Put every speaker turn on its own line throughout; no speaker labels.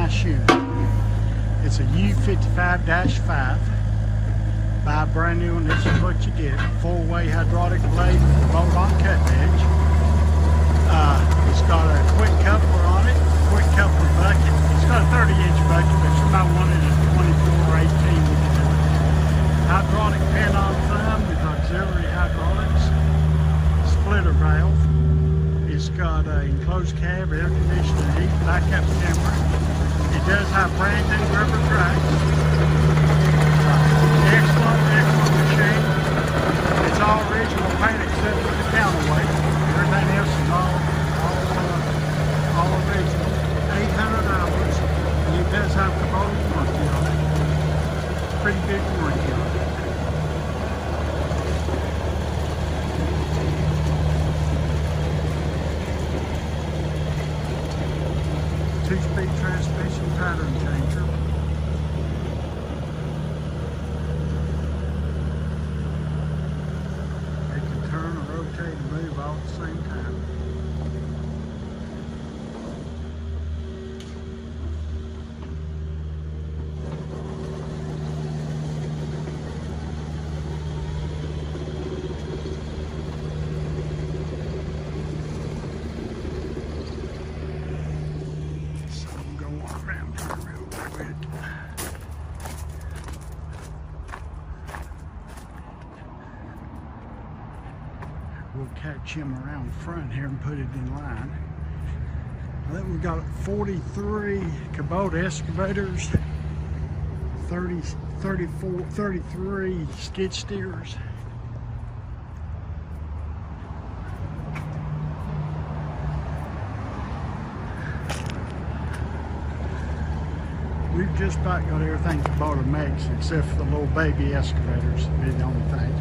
nice unit. It's a U55-5. Buy a brand new one, this is what you get. 4-way hydraulic blade with a bolt-on cutting edge. It's got a quick coupler on it, quick coupler bucket. It's got a 30-inch bucket, but somebody wanted a 24 or 18, we can do it. Hydraulic pin on thumb with auxiliary hydraulics. Splitter valve. It's got a enclosed cab, air conditioning, heat, backup camera. It does have brand new rubber tracks. Excellent machine. It's all original paint except for the counterweight. Everything else is all original. 800 hours. And it does have Kubota warranty on it. Pretty big warranty on it. Two-speed transmission pattern changer. It can turn or rotate and move all at the same time. We'll catch him around front here and put it in line. Then we've got 43 Kubota excavators, 33 skid steers. We've just about got everything Kubota makes except for the little baby excavators. Be the only thing.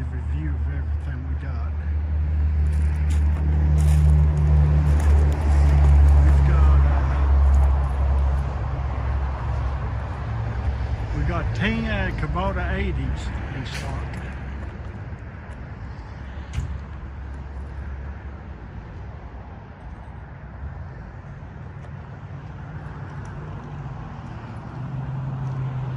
Review of everything we got. We got 10 Kubota 80s in stock.